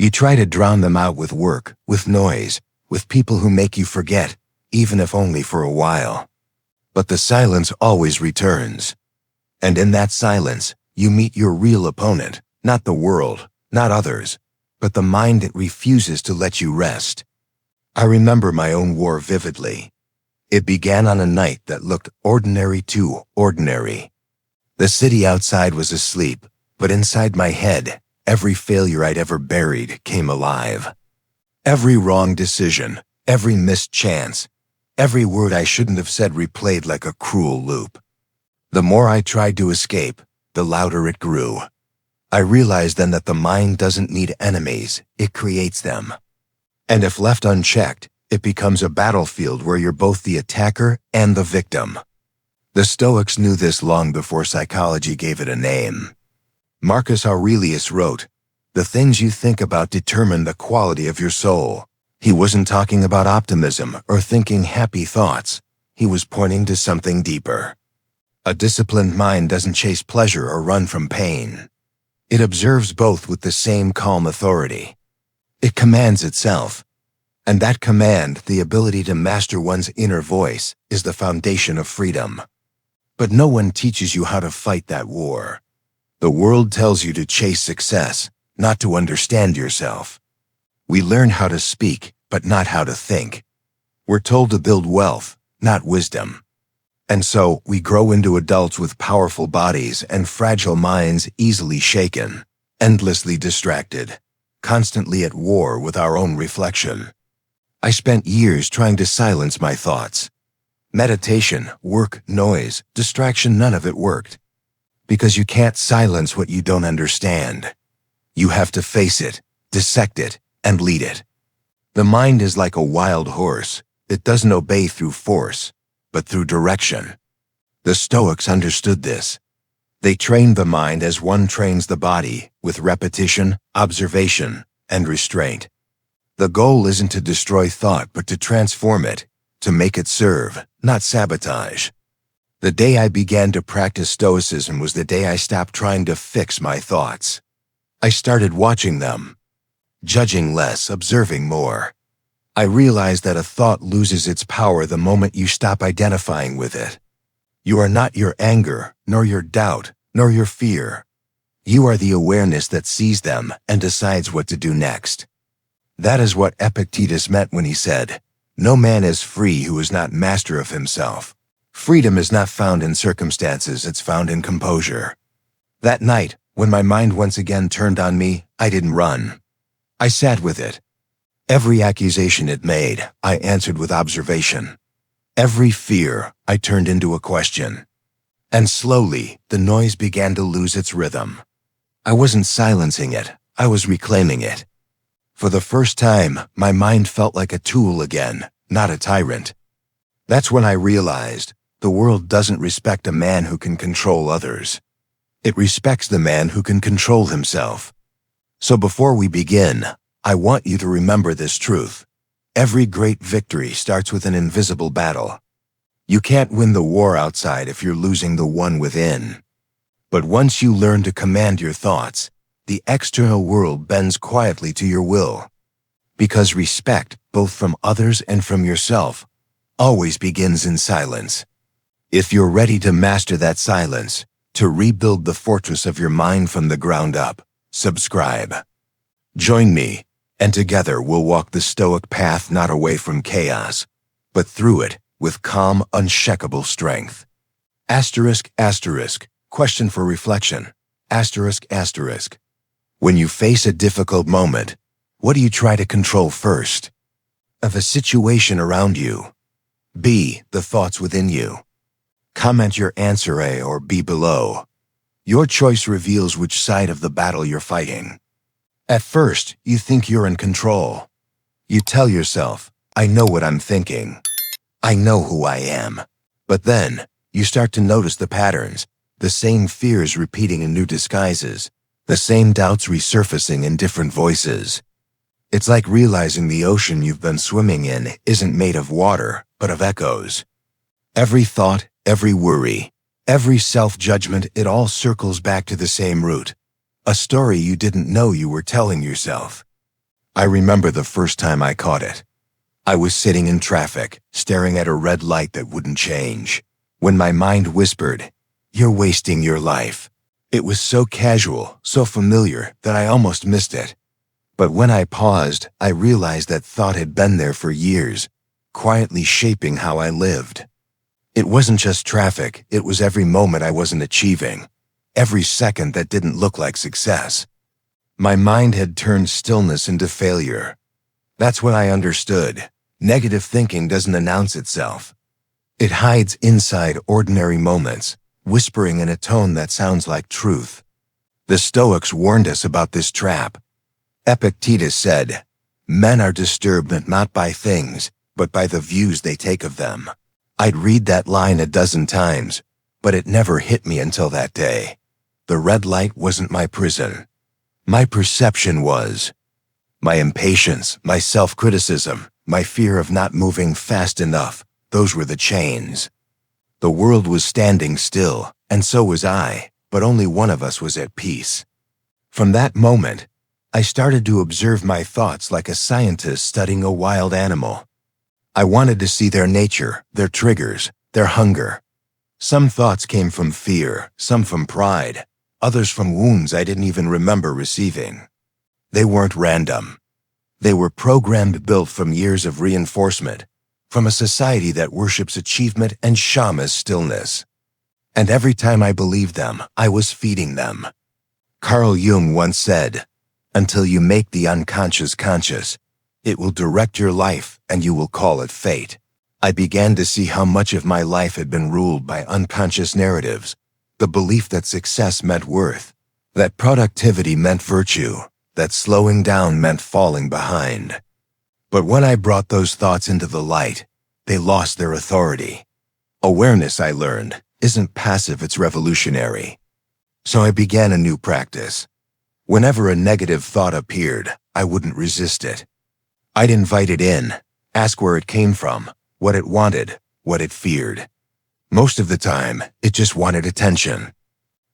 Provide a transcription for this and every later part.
You try to drown them out with work, with noise, with people who make you forget, even if only for a while. But the silence always returns. And in that silence, you meet your real opponent, not the world, not others, but the mind that refuses to let you rest. I remember my own war vividly. It began on a night that looked ordinary too ordinary. The city outside was asleep, but inside my head, every failure I'd ever buried came alive. Every wrong decision, every missed chance, every word I shouldn't have said replayed like a cruel loop. The more I tried to escape, the louder it grew. I realized then that the mind doesn't need enemies, it creates them. And if left unchecked, it becomes a battlefield where you're both the attacker and the victim. The Stoics knew this long before psychology gave it a name. Marcus Aurelius wrote, "The things you think about determine the quality of your soul." He wasn't talking about optimism or thinking happy thoughts. He was pointing to something deeper. A disciplined mind doesn't chase pleasure or run from pain. It observes both with the same calm authority. It commands itself. And that command, the ability to master one's inner voice, is the foundation of freedom. But no one teaches you how to fight that war. The world tells you to chase success, not to understand yourself. We learn how to speak, but not how to think. We're told to build wealth, not wisdom. And so, we grow into adults with powerful bodies and fragile minds easily shaken, endlessly distracted, constantly at war with our own reflection. I spent years trying to silence my thoughts. Meditation, work, noise, distraction, none of it worked. Because you can't silence what you don't understand. You have to face it, dissect it, and lead it. The mind is like a wild horse. It doesn't obey through force, but through direction. The Stoics understood this. They trained the mind as one trains the body, with repetition, observation, and restraint. The goal isn't to destroy thought, but to transform it, to make it serve, not sabotage. The day I began to practice Stoicism was the day I stopped trying to fix my thoughts. I started watching them, judging less, observing more. I realized that a thought loses its power the moment you stop identifying with it. You are not your anger, nor your doubt, nor your fear. You are the awareness that sees them and decides what to do next. That is what Epictetus meant when he said, "No man is free who is not master of himself." Freedom is not found in circumstances, it's found in composure. That night, when my mind once again turned on me, I didn't run. I sat with it. Every accusation it made, I answered with observation. Every fear, I turned into a question. And slowly, the noise began to lose its rhythm. I wasn't silencing it, I was reclaiming it. For the first time, my mind felt like a tool again, not a tyrant. That's when I realized the world doesn't respect a man who can control others. It respects the man who can control himself. So before we begin, I want you to remember this truth. Every great victory starts with an invisible battle. You can't win the war outside if you're losing the one within. But once you learn to command your thoughts, the external world bends quietly to your will. Because respect, both from others and from yourself, always begins in silence. If you're ready to master that silence, to rebuild the fortress of your mind from the ground up, subscribe. Join me, and together we'll walk the Stoic path not away from chaos, but through it with calm, unshakable strength. Asterisk, asterisk, question for reflection. Asterisk, asterisk. When you face a difficult moment, what do you try to control first? Of a situation around you. B, the thoughts within you. Comment your answer A or B below. Your choice reveals which side of the battle you're fighting. At first, you think you're in control. You tell yourself, I know what I'm thinking. I know who I am. But then, you start to notice the patterns, the same fears repeating in new disguises, the same doubts resurfacing in different voices. It's like realizing the ocean you've been swimming in isn't made of water, but of echoes. Every thought, every worry, every self-judgment, it all circles back to the same root. A story you didn't know you were telling yourself. I remember the first time I caught it. I was sitting in traffic, staring at a red light that wouldn't change, when my mind whispered, "You're wasting your life." It was so casual, so familiar, that I almost missed it. But when I paused, I realized that thought had been there for years, quietly shaping how I lived. It wasn't just traffic, it was every moment I wasn't achieving, every second that didn't look like success. My mind had turned stillness into failure. That's when I understood. Negative thinking doesn't announce itself. It hides inside ordinary moments, whispering in a tone that sounds like truth. The Stoics warned us about this trap. Epictetus said, "Men are disturbed not by things, but by the views they take of them." I'd read that line a dozen times, but it never hit me until that day. The red light wasn't my prison. My perception was. My impatience, my self-criticism, my fear of not moving fast enough, those were the chains. The world was standing still, and so was I, but only one of us was at peace. From that moment, I started to observe my thoughts like a scientist studying a wild animal. I wanted to see their nature, their triggers, their hunger. Some thoughts came from fear, some from pride, others from wounds I didn't even remember receiving. They weren't random. They were programmed, built from years of reinforcement, from a society that worships achievement and shamas stillness. And every time I believed them, I was feeding them. Carl Jung once said, "Until you make the unconscious conscious, it will direct your life and you will call it fate." I began to see how much of my life had been ruled by unconscious narratives, the belief that success meant worth, that productivity meant virtue, that slowing down meant falling behind. But when I brought those thoughts into the light, they lost their authority. Awareness, I learned, isn't passive, it's revolutionary. So I began a new practice. Whenever a negative thought appeared, I wouldn't resist it. I'd invite it in, ask where it came from, what it wanted, what it feared. Most of the time, it just wanted attention.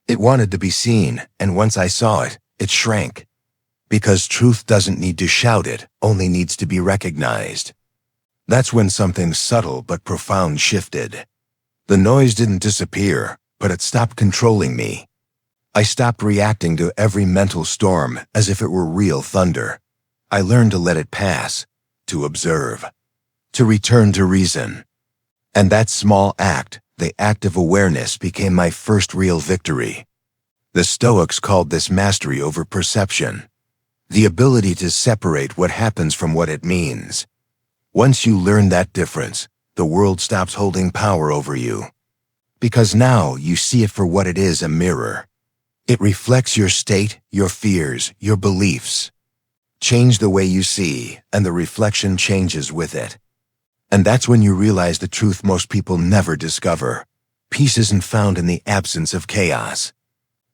It wanted to be seen, and once I saw it, it shrank. Because truth doesn't need to shout, it only needs to be recognized. That's when something subtle but profound shifted. The noise didn't disappear, but it stopped controlling me. I stopped reacting to every mental storm as if it were real thunder. I learned to let it pass, to observe, to return to reason. And that small act, the act of awareness, became my first real victory. The Stoics called this mastery over perception, the ability to separate what happens from what it means. Once you learn that difference, the world stops holding power over you. Because now you see it for what it is, a mirror. It reflects your state, your fears, your beliefs. Change the way you see, and the reflection changes with it. And that's when you realize the truth most people never discover. Peace isn't found in the absence of chaos.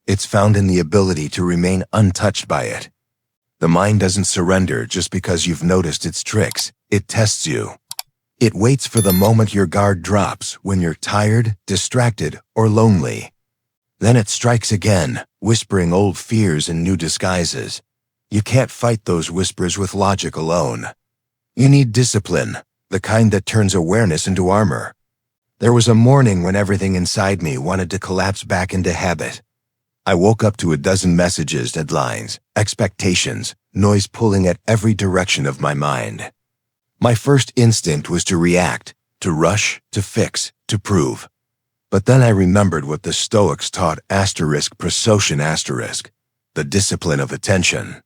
It's found in the ability to remain untouched by it. The mind doesn't surrender just because you've noticed its tricks. It tests you. It waits for the moment your guard drops, when you're tired, distracted, or lonely. Then it strikes again, whispering old fears in new disguises. You can't fight those whispers with logic alone. You need discipline, the kind that turns awareness into armor. There was a morning when everything inside me wanted to collapse back into habit. I woke up to a dozen messages, deadlines, expectations, noise pulling at every direction of my mind. My first instinct was to react, to rush, to fix, to prove. But then I remembered what the Stoics taught, *prosocion*, the discipline of attention.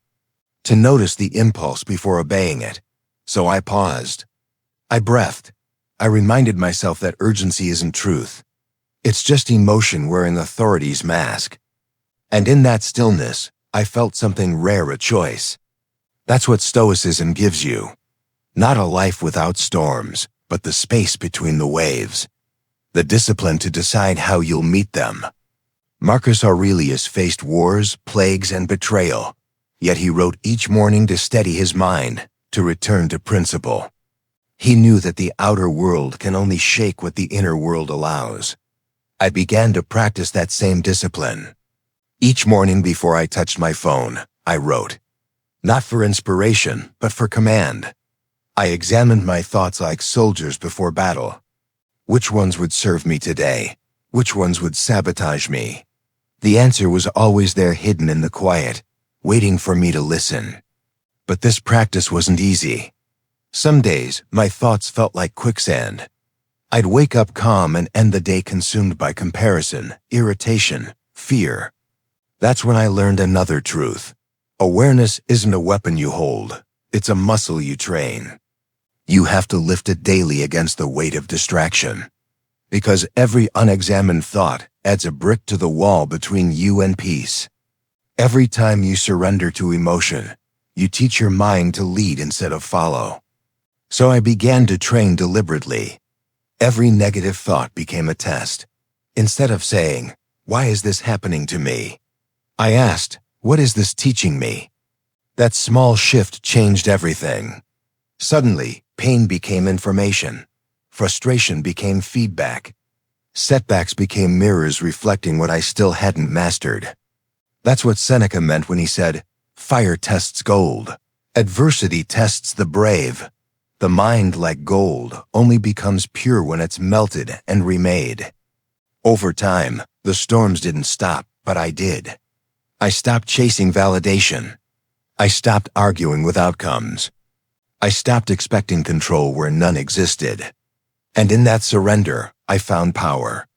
To notice the impulse before obeying it. So I paused. I breathed. I reminded myself that urgency isn't truth. It's just emotion wearing authority's mask. And in that stillness, I felt something rare, a choice. That's what Stoicism gives you. Not a life without storms, but the space between the waves. The discipline to decide how you'll meet them. Marcus Aurelius faced wars, plagues, and betrayal. Yet he wrote each morning to steady his mind, to return to principle. He knew that the outer world can only shake what the inner world allows. I began to practice that same discipline. Each morning before I touched my phone, I wrote, Not for inspiration, but for command. I examined my thoughts like soldiers before battle. Which ones would serve me today? Which ones would sabotage me? The answer was always there, hidden in the quiet, waiting for me to listen. But this practice wasn't easy. Some days, my thoughts felt like quicksand. I'd wake up calm and end the day consumed by comparison, irritation, fear. That's when I learned another truth. Awareness isn't a weapon you hold. It's a muscle you train. You have to lift it daily against the weight of distraction. Because every unexamined thought adds a brick to the wall between you and peace. Every time you surrender to emotion, you teach your mind to lead instead of follow. So I began to train deliberately. Every negative thought became a test. Instead of saying, "Why is this happening to me?" I asked, "What is this teaching me?" That small shift changed everything. Suddenly, pain became information. Frustration became feedback. Setbacks became mirrors reflecting what I still hadn't mastered. That's what Seneca meant when he said, "Fire tests gold. Adversity tests the brave." The mind, like gold, only becomes pure when it's melted and remade. Over time, the storms didn't stop, but I did. I stopped chasing validation. I stopped arguing with outcomes. I stopped expecting control where none existed. And in that surrender, I found power.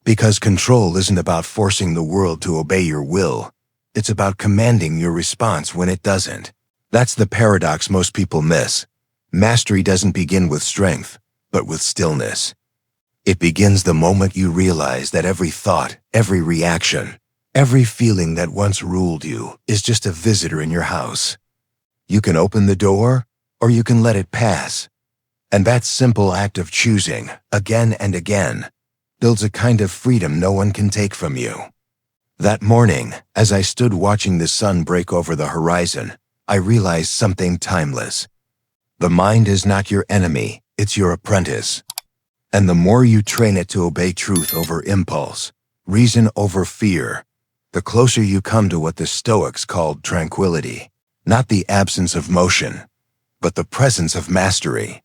Because control isn't about forcing the world to obey your will. It's about commanding your response when it doesn't. That's the paradox most people miss. Mastery doesn't begin with strength, but with stillness. It begins the moment you realize that every thought, every reaction, every feeling that once ruled you is just a visitor in your house. You can open the door, or you can let it pass. And that simple act of choosing, again and again, builds a kind of freedom no one can take from you. That morning, as I stood watching the sun break over the horizon, I realized something timeless. The mind is not your enemy, it's your apprentice. And the more you train it to obey truth over impulse, reason over fear, the closer you come to what the Stoics called tranquility. Not the absence of motion, but the presence of mastery.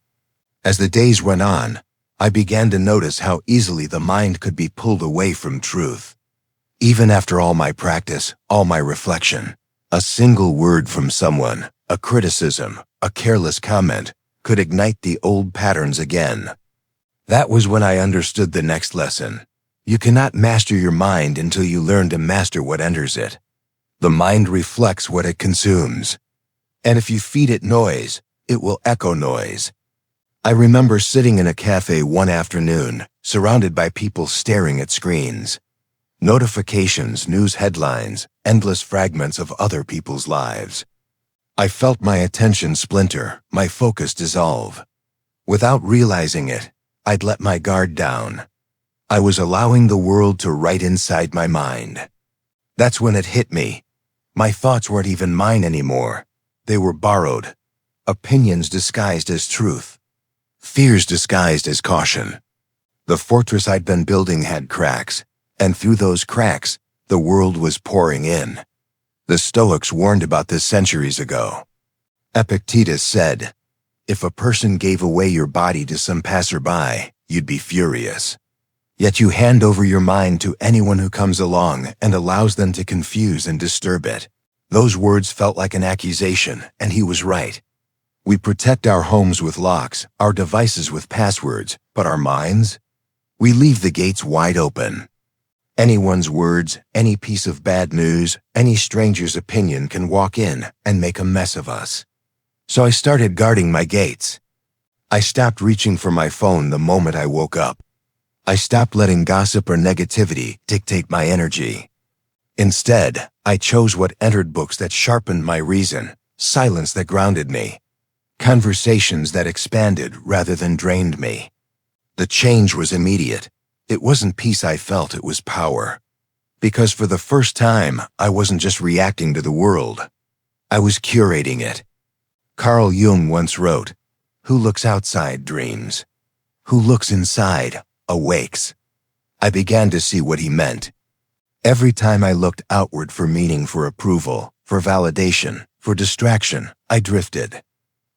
As the days went on, I began to notice how easily the mind could be pulled away from truth. Even after all my practice, all my reflection, a single word from someone, a criticism, a careless comment, could ignite the old patterns again. That was when I understood the next lesson. You cannot master your mind until you learn to master what enters it. The mind reflects what it consumes. And if you feed it noise, it will echo noise. I remember sitting in a cafe one afternoon, surrounded by people staring at screens. Notifications, news headlines, endless fragments of other people's lives. I felt my attention splinter, my focus dissolve. Without realizing it, I'd let my guard down. I was allowing the world to write inside my mind. That's when it hit me. My thoughts weren't even mine anymore. They were borrowed. Opinions disguised as truth. Fears disguised as caution. The fortress I'd been building had cracks, and through those cracks, the world was pouring in. The Stoics warned about this centuries ago. Epictetus said, "If a person gave away your body to some passerby, you'd be furious. Yet you hand over your mind to anyone who comes along and allows them to confuse and disturb it." Those words felt like an accusation, and he was right. We protect our homes with locks, our devices with passwords, but our minds? We leave the gates wide open. Anyone's words, any piece of bad news, any stranger's opinion can walk in and make a mess of us. So I started guarding my gates. I stopped reaching for my phone the moment I woke up. I stopped letting gossip or negativity dictate my energy. Instead, I chose what entered: books that sharpened my reason, silence that grounded me, conversations that expanded rather than drained me. The change was immediate. It wasn't peace I felt, it was power. Because for the first time, I wasn't just reacting to the world. I was curating it. Carl Jung once wrote, "Who looks outside dreams. Who looks inside awakes." I began to see what he meant. Every time I looked outward for meaning, for approval, for validation, For distraction, I drifted.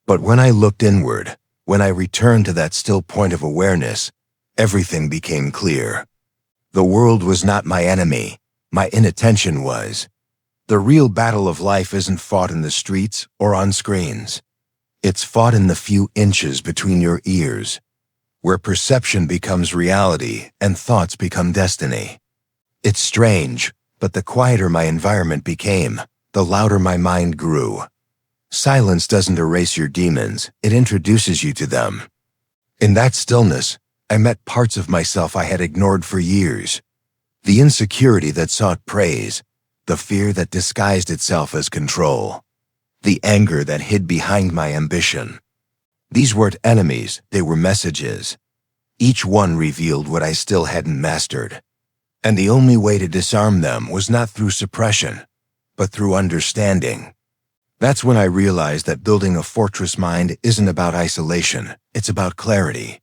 But when I looked inward, when I returned to that still point of awareness, everything became clear. The world was not my enemy. My inattention was. The real battle of life isn't fought in the streets or on screens. It's fought in the few inches between your ears, where perception becomes reality and thoughts become destiny. It's strange, but the quieter my environment became, the louder my mind grew. Silence doesn't erase your demons, it introduces you to them. In that stillness, I met parts of myself I had ignored for years. The insecurity that sought praise, the fear that disguised itself as control, the anger that hid behind my ambition. These weren't enemies, they were messages. Each one revealed what I still hadn't mastered. And the only way to disarm them was not through suppression, but through understanding. That's when I realized that building a fortress mind isn't about isolation, it's about clarity.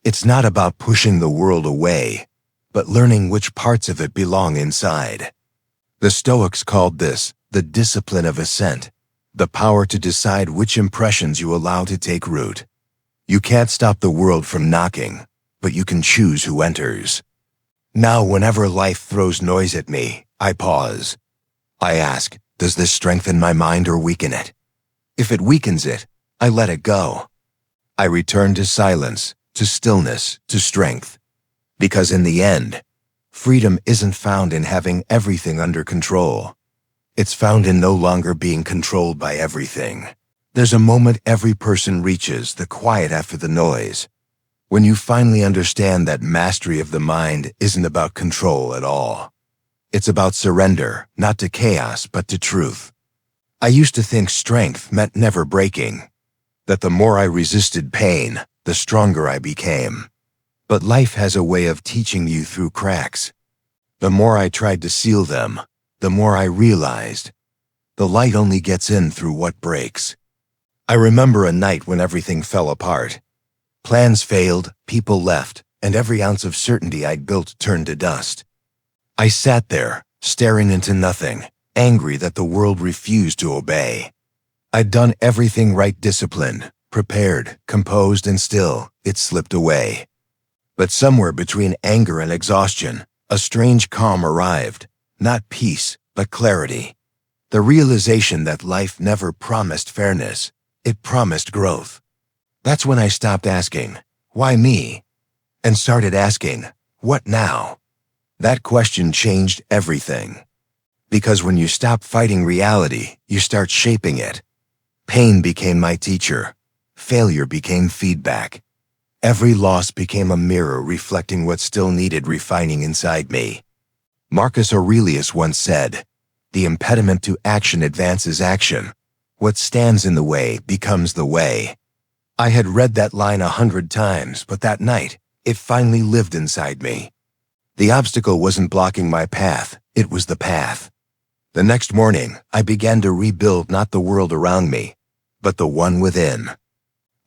It's not about pushing the world away, but learning which parts of it belong inside. The Stoics called this the discipline of ascent, the power to decide which impressions you allow to take root. You can't stop the world from knocking, but you can choose who enters. Now, whenever life throws noise at me, I pause. I ask, does this strengthen my mind or weaken it? If it weakens it, I let it go. I return to silence, to stillness, to strength. Because in the end, freedom isn't found in having everything under control. It's found in no longer being controlled by everything. There's a moment every person reaches, the quiet after the noise, when you finally understand that mastery of the mind isn't about control at all. It's about surrender, not to chaos, but to truth. I used to think strength meant never breaking, that the more I resisted pain, the stronger I became. But life has a way of teaching you through cracks. The more I tried to seal them, the more I realized the light only gets in through what breaks. I remember a night when everything fell apart. Plans failed, people left, and every ounce of certainty I'd built turned to dust. I sat there, staring into nothing, angry that the world refused to obey. I'd done everything right, disciplined, prepared, composed, and still, it slipped away. But somewhere between anger and exhaustion, a strange calm arrived, not peace, but clarity. The realization that life never promised fairness, it promised growth. That's when I stopped asking, why me? And started asking, what now? That question changed everything. Because when you stop fighting reality, you start shaping it. Pain became my teacher. Failure became feedback. Every loss became a mirror reflecting what still needed refining inside me. Marcus Aurelius once said, "The impediment to action advances action. What stands in the way becomes the way." I had read that line 100 times, but that night, it finally lived inside me. The obstacle wasn't blocking my path, it was the path. The next morning, I began to rebuild not the world around me, but the one within.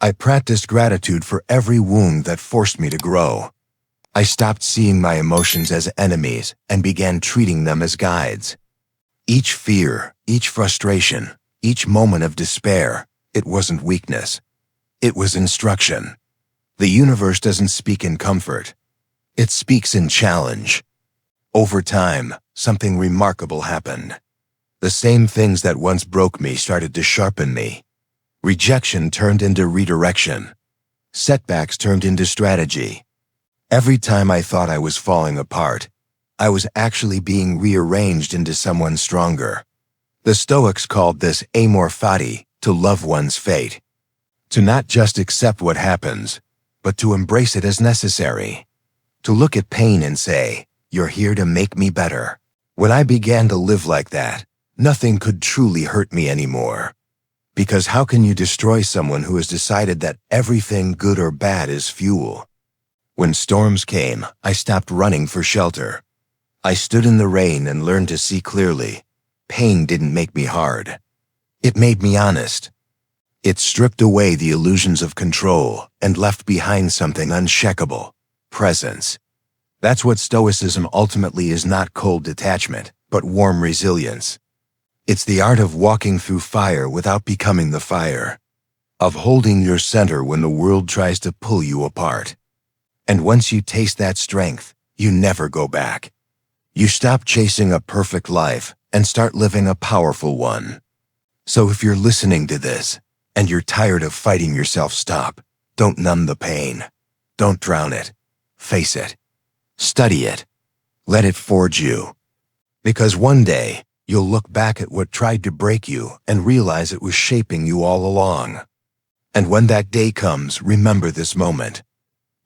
I practiced gratitude for every wound that forced me to grow. I stopped seeing my emotions as enemies and began treating them as guides. Each fear, each frustration, each moment of despair, it wasn't weakness. It was instruction. The universe doesn't speak in comfort. It speaks in challenge. Over time, something remarkable happened. The same things that once broke me started to sharpen me. Rejection turned into redirection. Setbacks turned into strategy. Every time I thought I was falling apart, I was actually being rearranged into someone stronger. The Stoics called this amor fati, to love one's fate. To not just accept what happens, but to embrace it as necessary. To look at pain and say, "You're here to make me better." When I began to live like that, nothing could truly hurt me anymore. Because how can you destroy someone who has decided that everything good or bad is fuel? When storms came, I stopped running for shelter. I stood in the rain and learned to see clearly. Pain didn't make me hard. It made me honest. It stripped away the illusions of control and left behind something unshakable: presence. That's what Stoicism ultimately is, not cold detachment, but warm resilience. It's the art of walking through fire without becoming the fire, of holding your center when the world tries to pull you apart. And once you taste that strength, you never go back. You stop chasing a perfect life and start living a powerful one. So if you're listening to this and you're tired of fighting yourself, stop. Don't numb the pain. Don't drown it. Face it. Study it. Let it forge you. Because one day, you'll look back at what tried to break you and realize it was shaping you all along. And when that day comes, remember this moment.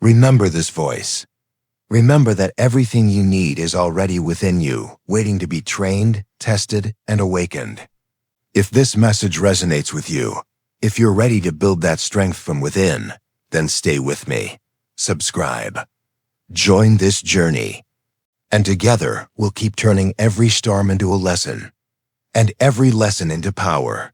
Remember this voice. Remember that everything you need is already within you, waiting to be trained, tested, and awakened. If this message resonates with you, if you're ready to build that strength from within, then stay with me. Subscribe. Join this journey. And together, we'll keep turning every storm into a lesson, and every lesson into power.